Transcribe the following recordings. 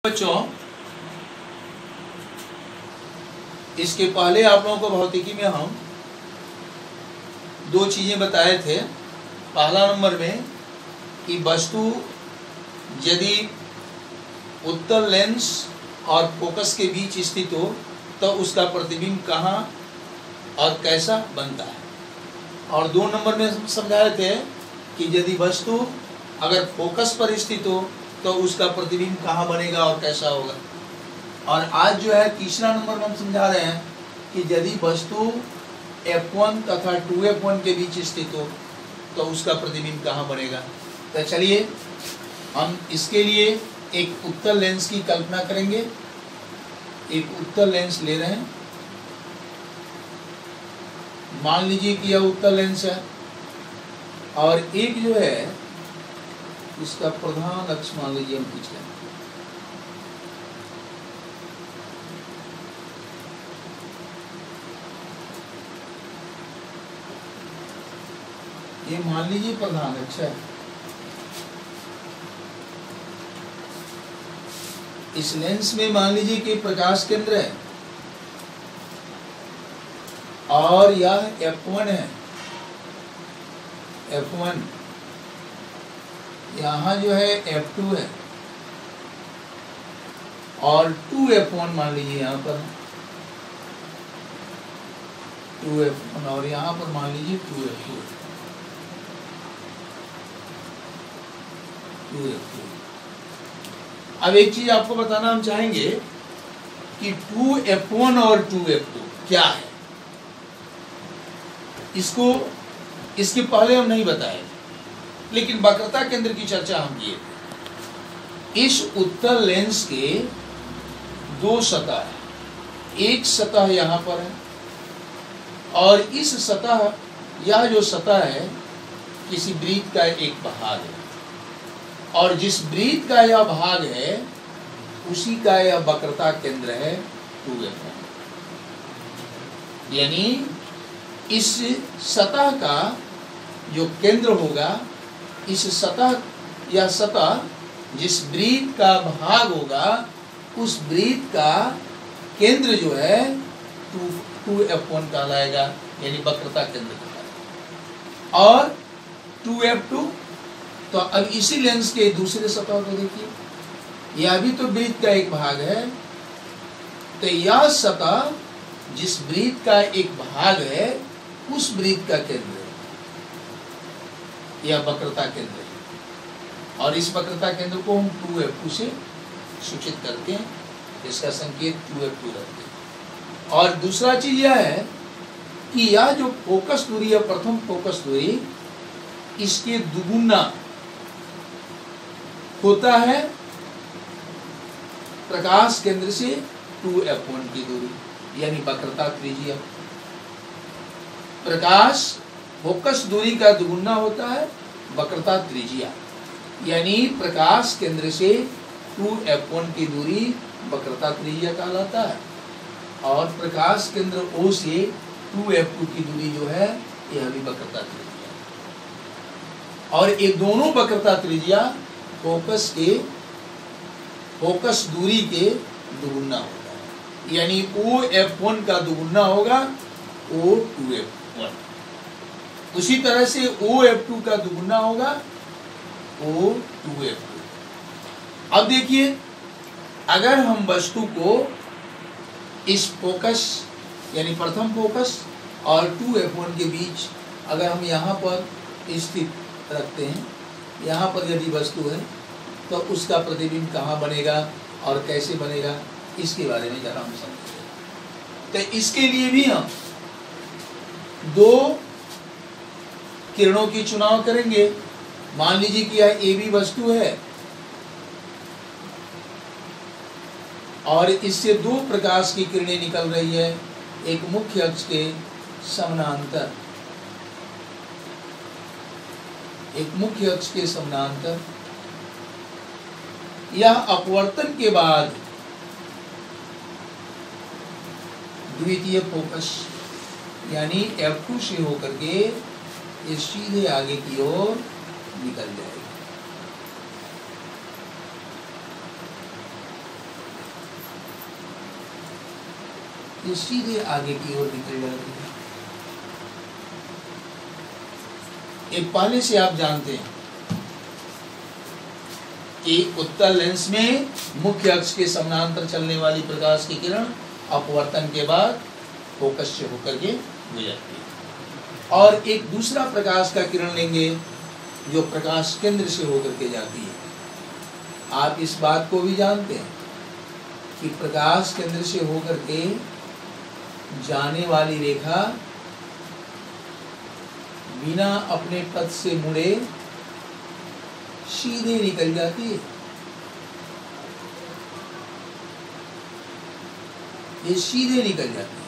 बच्चों, इसके पहले आप लोगों को भौतिकी में हम दो चीजें बताए थे। पहला नंबर में कि वस्तु यदि उत्तल लेंस और फोकस के बीच स्थित हो तो उसका प्रतिबिंब कहाँ और कैसा बनता है, और दो नंबर में समझाए थे कि यदि वस्तु अगर फोकस पर स्थित हो तो उसका प्रतिबिंब कहाँ बनेगा और कैसा होगा। और आज जो है तीसरा नंबर में हम समझा रहे हैं कि यदि वस्तु F1 तथा 2F1 के बीच स्थित हो तो उसका प्रतिबिंब कहाँ बनेगा। तो चलिए हम इसके लिए एक उत्तल लेंस की कल्पना करेंगे। एक उत्तल लेंस ले रहे हैं, मान लीजिए कि यह उत्तल लेंस है और एक जो है इसका प्रधान अक्ष मान लीजिए हम खींच लें। ये मान लीजिए प्रधान अक्ष है। इस लेंस में मान लीजिए कि प्रकाश केंद्र है और यह F1 है। F1 यहाँ जो है F2 है और 2F1 मान लीजिए यहाँ पर 2F1 और यहाँ पर मान लीजिए 2F2। अब एक चीज आपको बताना हम चाहेंगे कि 2F1 और 2F2 क्या है। इसके पहले हम नहीं बताए, लेकिन वक्रता केंद्र की चर्चा हम किए। इस उत्तल लेंस के दो सतह है। एक सतह यहाँ पर है और इस सतह, यह जो सतह है किसी वृत्त का एक भाग है और जिस वृत्त का यह भाग है उसी का यह वक्रता केंद्र है 2F1। यानी इस सतह का जो केंद्र होगा, इस सतह या सतह जिस वृत्त का भाग होगा उस वृत्त का केंद्र जो है 2F1 कहलाएगा, यानी वक्रता केंद्र कहलाएगा। और 2F2, तो अब इसी लेंस के दूसरे सतह को देखिए, यह भी तो वृत्त का एक भाग है। तो यह सतह जिस वृत्त का एक भाग है उस वृत्त का केंद्र है, यह वक्रता केंद्र है। और इस वक्रता केंद्र को हम 2F2 से सूचित करते हैं, इसका संकेत 2F2 रखते हैं। और दूसरा चीज यह है कि यह जो फोकस दूरी है, प्रथम फोकस दूरी, इसके दुगुना होता है प्रकाश केंद्र से 2F1 की दूरी, यानी वक्रता त्रिज्या। प्रकाश फोकस दूरी का दुगुना होता है वक्रता त्रिज्या, यानी प्रकाश केंद्र से 2F1 की दूरी वक्रता त्रिज्या कहलाता है। और प्रकाश केंद्र O से 2F2 की दूरी जो है यह भी वक्रता त्रिज्या। और ये दोनों वक्रता त्रिज्या फोकस दूरी के दुगुना होता है, यानी OF1 का दुगुना होगा O2F1। उसी तरह से OF2 का दुगुना होगा O2F2। अब देखिए, अगर हम वस्तु को इस फोकस यानी प्रथम फोकस और 2F1 के बीच अगर हम यहाँ पर स्थित रखते हैं, यहाँ पर यदि वस्तु है तो उसका प्रतिबिंब कहाँ बनेगा और कैसे बनेगा, इसके बारे में जरा हम समझेंगे। तो इसके लिए भी हम दो किरणों की चुनाव करेंगे। मान लीजिए कि यह AB वस्तु है और इससे दो प्रकाश की किरणें निकल रही है, एक मुख्य अक्ष के समानांतर, एक मुख्य अक्ष के समानांतर। यह अपवर्तन के बाद द्वितीय फोकस यानी F2 से होकर के ये सीधे आगे की ओर निकल जाएगी। ये सीधे आगे की ओर निकल जाती है। एक पहले से आप जानते हैं कि उत्तल लेंस में मुख्य अक्ष के समानांतर चलने वाली प्रकाश की किरण अपवर्तन के बाद फोकस से होकर के गुजरती है। और एक दूसरा प्रकाश का किरण लेंगे जो प्रकाश केंद्र से होकर के जाती है। आप इस बात को भी जानते हैं कि प्रकाश केंद्र से होकर के जाने वाली रेखा बिना अपने पथ से मुड़े सीधे निकल जाती है। ये सीधे निकल जाती है।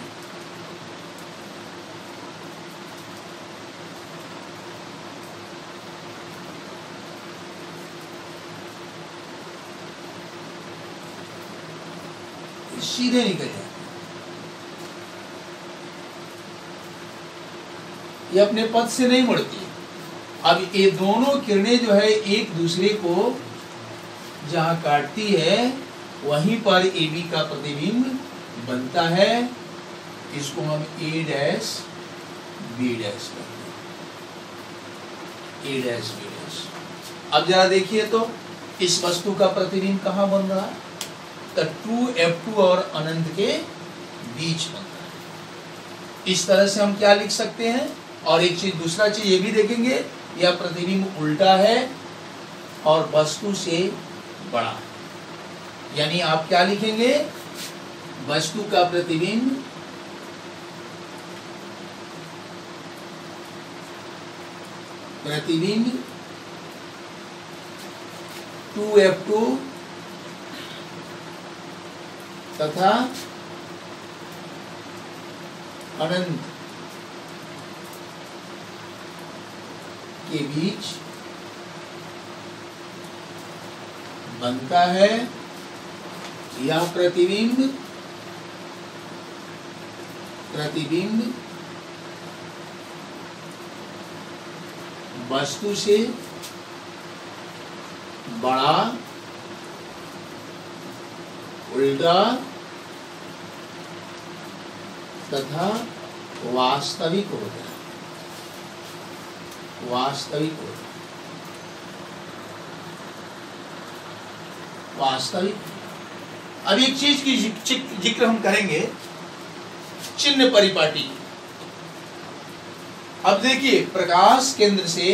सीधे निकल जाती है। ये अपने पथ से नहीं मुड़ती। अब ये दोनों किरणें जो है एक दूसरे को जहां काटती है वहीं पर AB का प्रतिबिंब बनता है। इसको हम A डैश B डैश कहते हैं। A dash B dash. अब जरा देखिए तो इस वस्तु का प्रतिबिंब कहाँ बन रहा है? तो 2F2 और अनंत के बीच बनता है। इस तरह से हम क्या लिख सकते हैं? और एक चीज दूसरा चीज ये भी देखेंगे, यह प्रतिबिंब उल्टा है और वस्तु से बड़ा है। यानी आप क्या लिखेंगे? वस्तु का प्रतिबिंब प्रतिबिंब 2F2 तथा अनंत के बीच बनता है। यह प्रतिबिंब वस्तु से बड़ा, उल्टा तथा वास्तविक होता है। वास्तविक अब एक चीज की जिक्र हम करेंगे, चिन्ह परिपाटी। अब देखिए, प्रकाश केंद्र से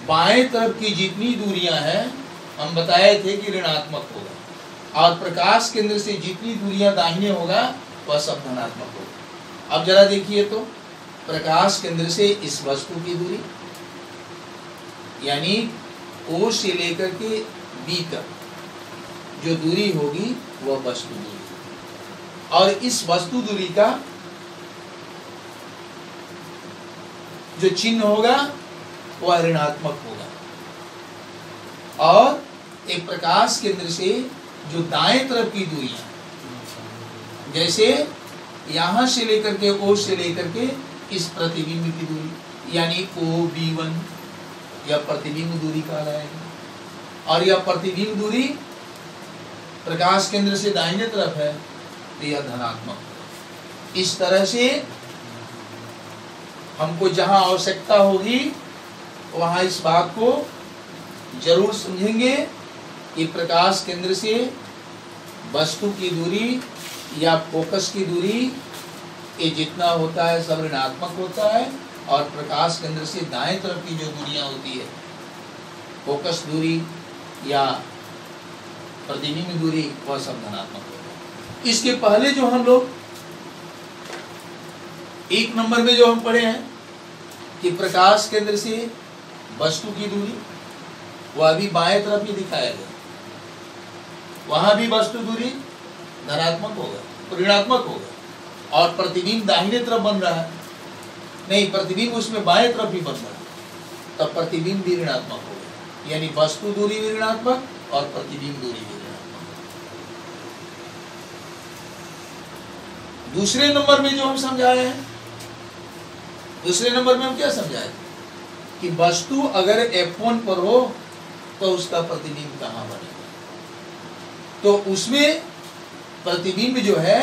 बाएं तरफ की जितनी दूरियां हैं हम बताए थे कि ऋणात्मक होगा, और प्रकाश केंद्र से जितनी दूरियां दाहिने होगा वह सब धनात्मक होगा। अब जरा देखिए तो प्रकाश केंद्र से इस वस्तु की दूरी यानी O से लेकर के B तक जो दूरी होगी वह वस्तु दूरी, और इस वस्तु दूरी का जो चिन्ह होगा वह ऋणात्मक होगा। और एक प्रकाश केंद्र से जो दाएं तरफ की दूरियां, जैसे यहां से लेकर के O से लेकर के इस प्रतिबिंब की दूरी यानी OB1, यह प्रतिबिंब दूरी कहलाएगी। और यह प्रतिबिंब दूरी प्रकाश केंद्र से दाहिने तरफ है तो यह धनात्मक। इस तरह से हमको जहां आवश्यकता होगी वहां इस बात को जरूर समझेंगे कि प्रकाश केंद्र से वस्तु की दूरी या फोकस की दूरी ये जितना होता है सब ऋणात्मक होता है, और प्रकाश केंद्र से दाएं तरफ की जो दूरियां होती है, फोकस दूरी या प्रतिबिंब दूरी, वह सब धनात्मक होता है। इसके पहले जो हम लोग 1 नंबर में जो हम पढ़े हैं कि प्रकाश केंद्र से वस्तु की दूरी, वह भी बाएं तरफ ही दिखाया गया। वहां भी वस्तु दूरी धनात्मक होगा, ऋणात्मक होगा, और प्रतिबिंब दाहिने तरफ बन रहा है, नहीं प्रतिबिंब उसमें बाएं तरफ ही बन रहा है, तब प्रतिबिंब भी ऋणात्मक होगा। यानी वस्तु दूरी भी ऋणात्मक और प्रतिबिंब दूरी भी ऋणात्मक। दूसरे नंबर में जो हम समझाए हैं, दूसरे नंबर में हम क्या समझाए कि वस्तु अगर F1 पर हो तो उसका प्रतिबिंब कहाँ बनेगा। तो उसमें प्रतिबिंब जो है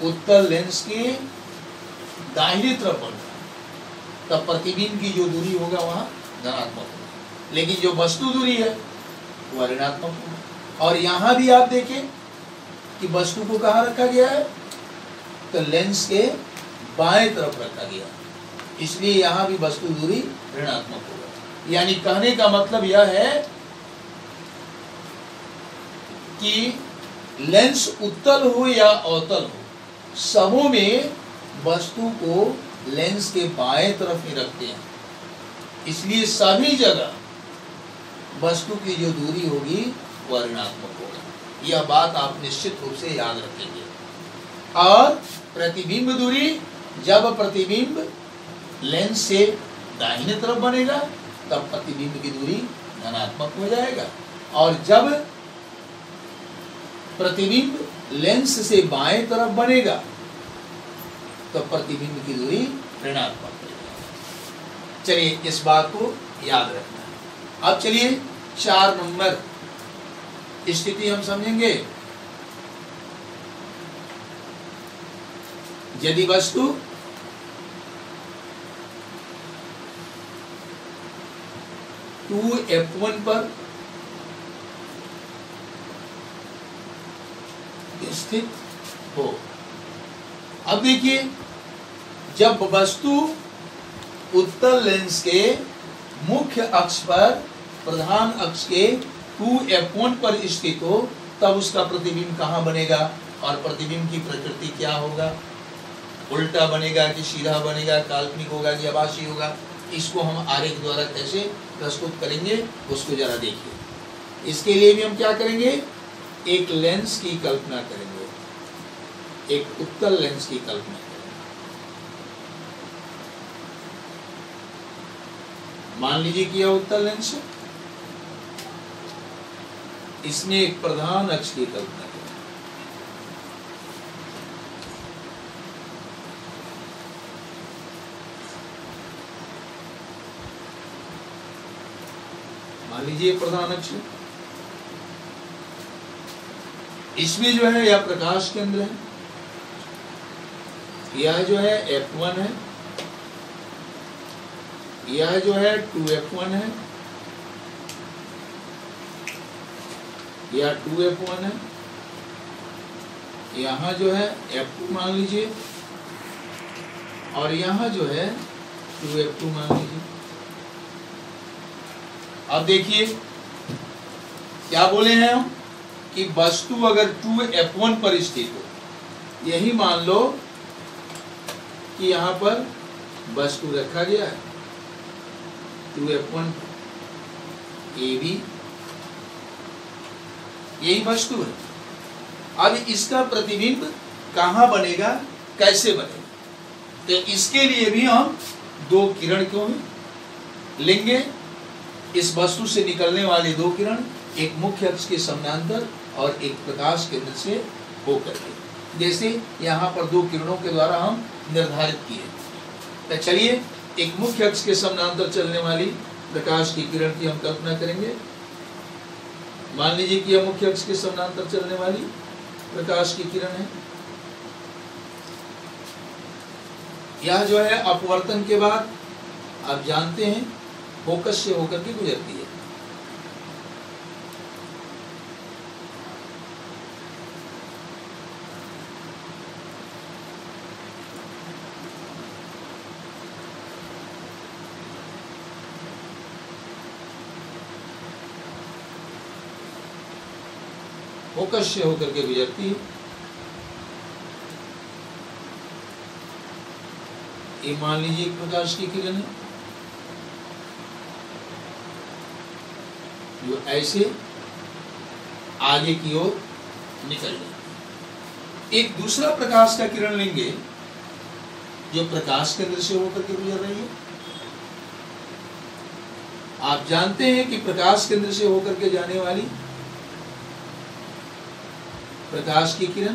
उत्तल लेंस के दाहिने तरफ बढ़ रहा है, तब प्रतिबिंब की जो दूरी होगा वहां धनात्मक होगा, लेकिन जो वस्तु दूरी है वो ऋणात्मक होगा। और यहां भी आप देखें कि वस्तु को कहाँ रखा गया है, तो लेंस के बाएं तरफ रखा गया, इसलिए यहां भी वस्तु दूरी ऋणात्मक होगा। यानी कहने का मतलब यह है कि लेंस उत्तल हो या अवतल हो, सबों में वस्तु को लेंस के बाएं तरफ ही रखते हैं, इसलिए सभी जगह वस्तु की जो दूरी होगी वह ऋणात्मक होगा। यह बात आप निश्चित रूप से याद रखेंगे। और प्रतिबिंब दूरी, जब प्रतिबिंब लेंस से दाहिने तरफ बनेगा तब प्रतिबिंब की दूरी धनात्मक हो जाएगा, और जब प्रतिबिंब लेंस से बाएं तरफ बनेगा तो प्रतिबिंब की दूरी ऋणात्मक हो जाएगी। चलिए इस बात को याद रखना है। अब चलिए 4 नंबर स्थिति हम समझेंगे। यदि वस्तु टू F1 पर स्थित हो। अब देखिए, जब वस्तु उत्तल लेंस के मुख्य अक्ष पर प्रधान अक्ष के 2F1 पर स्थित हो, तब उसका प्रतिबिंब कहाँ बनेगा और प्रतिबिंब की प्रकृति क्या होगा, उल्टा बनेगा कि सीधा बनेगा, काल्पनिक होगा कि आभासी होगा, इसको हम आरेख द्वारा कैसे प्रस्तुत करेंगे उसको जरा देखिए। इसके लिए भी हम क्या करेंगे, एक लेंस की कल्पना करेंगे, एक उत्तल लेंस की कल्पना करेंगे। मान लीजिए कि यह उत्तल लेंस है, इसमें एक प्रधान अक्ष की कल्पना करें। मान लीजिए प्रधान अक्ष, इसमें जो है यह प्रकाश केंद्र है, यह जो है F1 है, यह जो है 2F1 है, यह 2F1 है, यहाँ जो है F2 मान लीजिए, और यहाँ जो है 2F2 मान लीजिए। अब देखिए क्या बोले हैं हम कि वस्तु अगर 2F1 पर स्थित हो, यही मान लो कि यहाँ पर वस्तु रखा गया है 2F1 AB, यही वस्तु है। अब इसका प्रतिबिंब कहाँ बनेगा, कैसे बनेगा, तो इसके लिए भी हम 2 किरण को लेंगे। इस वस्तु से निकलने वाली 2 किरण एक मुख्य अक्ष के समानांतर और एक प्रकाश केंद्र से होकर के, जैसे यहाँ पर 2 किरणों के द्वारा हम निर्धारित किए। तो चलिए एक मुख्य अक्ष के समानांतर चलने वाली प्रकाश की किरण की हम कल्पना करेंगे। मान लीजिए कि यह मुख्य अक्ष के समानांतर चलने वाली प्रकाश की किरण है। यह जो है अपवर्तन के बाद आप जानते हैं फोकस से होकर के गुजरती है। फोकस से होकर के गुजरती है। ये मान लीजिए एक प्रकाश की किरण है जो ऐसे आगे की ओर निकल जाए। एक दूसरा प्रकाश का किरण लेंगे जो प्रकाश केंद्र से होकर के गुजर रही है। आप जानते हैं कि प्रकाश केंद्र से होकर के जाने वाली प्रकाश की किरण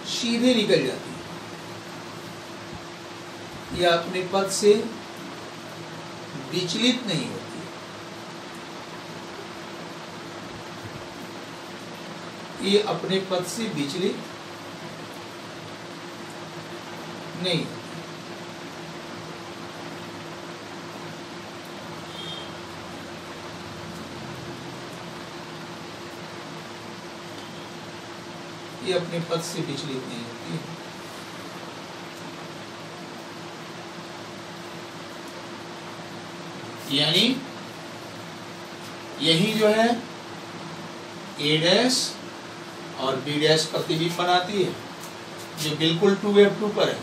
सीधे निकल जाती है, यह अपने पथ से विचलित नहीं होती। ये अपने पथ से विचलित नहीं, ये अपने पथ से विचलित नहीं होती है। यानी यही जो है ए डैश और बी डैश प्रतिबिंब बनाती है, जो बिल्कुल 2F2 पर है।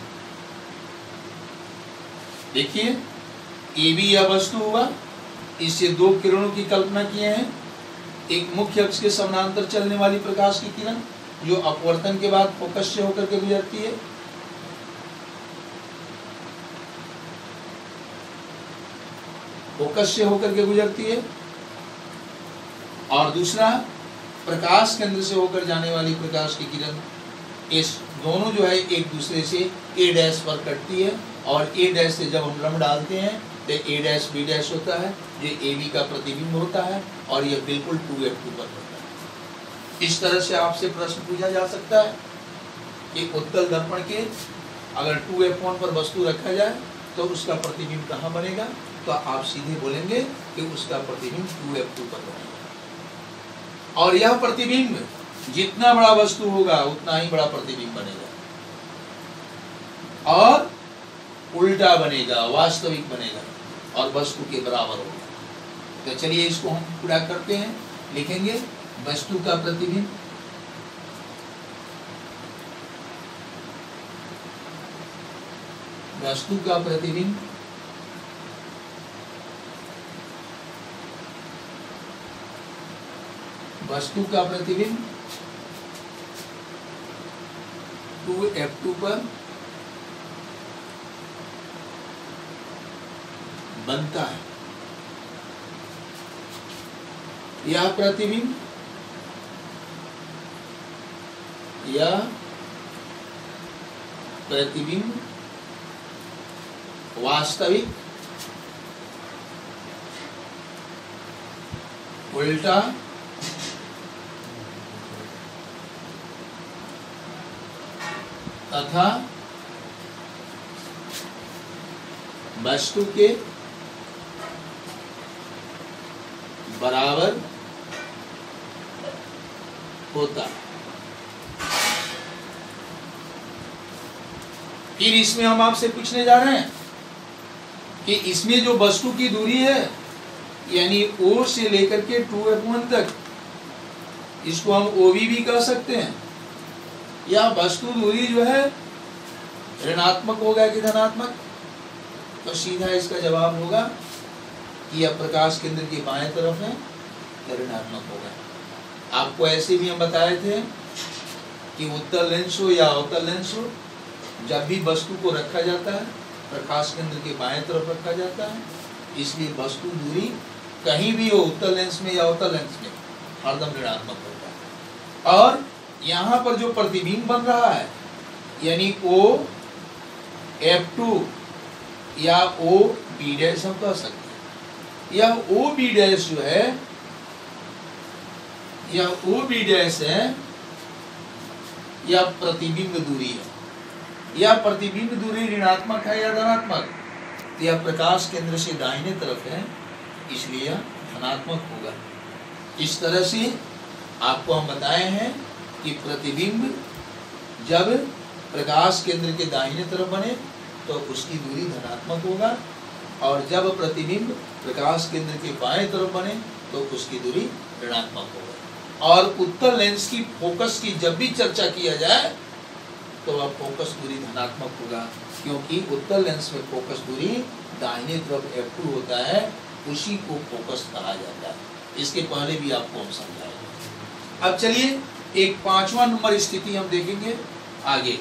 देखिए ए बी यह वस्तु हुआ, इससे दो किरणों की कल्पना किए हैं। एक मुख्य अक्ष के समानांतर चलने वाली प्रकाश की किरण जो अपवर्तन के बाद फोकस से होकर के गुजरती है, फोकस से होकर के गुजरती है, और दूसरा प्रकाश केंद्र से होकर जाने वाली प्रकाश की किरण। इस दोनों जो है एक दूसरे से ए डैश पर कटती है, और ए डैश से जब हम लंब डालते हैं तो ए डैश बी डैश होता है, जो ए बी का प्रतिबिंब होता है, और यह बिल्कुल 2F2 पर होता है। इस तरह से आपसे प्रश्न पूछा जा सकता है कि उत्तल दर्पण के अगर 2F1 पर वस्तु रखा जाए तो उसका प्रतिबिंब कहाँ बनेगा, तो आप सीधे बोलेंगे कि उसका प्रतिबिंब 2F2 पर बनेगा। और यह प्रतिबिंब जितना बड़ा वस्तु होगा उतना ही बड़ा प्रतिबिंब बनेगा, और उल्टा बनेगा, वास्तविक बनेगा, और वस्तु के बराबर होगा। तो चलिए इसको हम पूरा करते हैं। लिखेंगे वस्तु का प्रतिबिंब वस्तु का प्रतिबिंब वस्तु का प्रतिबिंब 2F2 पर बनता है। यह प्रतिबिंब वास्तविक, उल्टा तथा वस्तु के बराबर होता है। फिर इसमें हम आपसे पूछने जा रहे हैं कि इसमें जो वस्तु की दूरी है, यानी O से लेकर के 2F1 तक, इसको हम OB भी कह सकते हैं। या वस्तु दूरी जो है ऋणात्मक होगा कि धनात्मक, तो सीधा इसका जवाब होगा कि यह प्रकाश केंद्र के बाएं तरफ है, तो ऋणात्मक होगा। आपको ऐसे भी हम बताए थे कि उत्तल लेंस हो या अवतल लेंस हो, जब भी वस्तु को रखा जाता है प्रकाश केंद्र के बाएं तरफ रखा जाता है, इसलिए वस्तु दूरी कहीं भी हो, उत्तल लेंस में या अवतल लेंस में, हरदम ऋणात्मक होता है। और यहाँ पर जो प्रतिबिंब बन रहा है, यानी OF2 या OB डैश हम कह सकते हैं। यह OB डैश जो है, यह OB डैश है, यह प्रतिबिंब दूरी है। यह प्रतिबिंब दूरी ऋणात्मक है या धनात्मक, तो यह प्रकाश केंद्र से दाहिने तरफ है, इसलिए यह धनात्मक होगा। इस तरह से आपको हम बताए हैं कि प्रतिबिंब जब प्रकाश केंद्र के दाहिने तरफ बने तो उसकी दूरी धनात्मक होगा, और जब प्रतिबिंब प्रकाश केंद्र के बाएं तरफ बने तो उसकी दूरी ऋणात्मक होगा। और उत्तल लेंस की फोकस की जब भी चर्चा किया जाए तो वह फोकस दूरी धनात्मक होगा, क्योंकि उत्तल लेंस में फोकस दूरी दाहिने तरफ F2 होता है, उसी को फोकस कहा जाता है। इसके पहले भी आपको हम समझाएंगे। अब चलिए एक 5वां नंबर स्थिति हम देखेंगे आगे।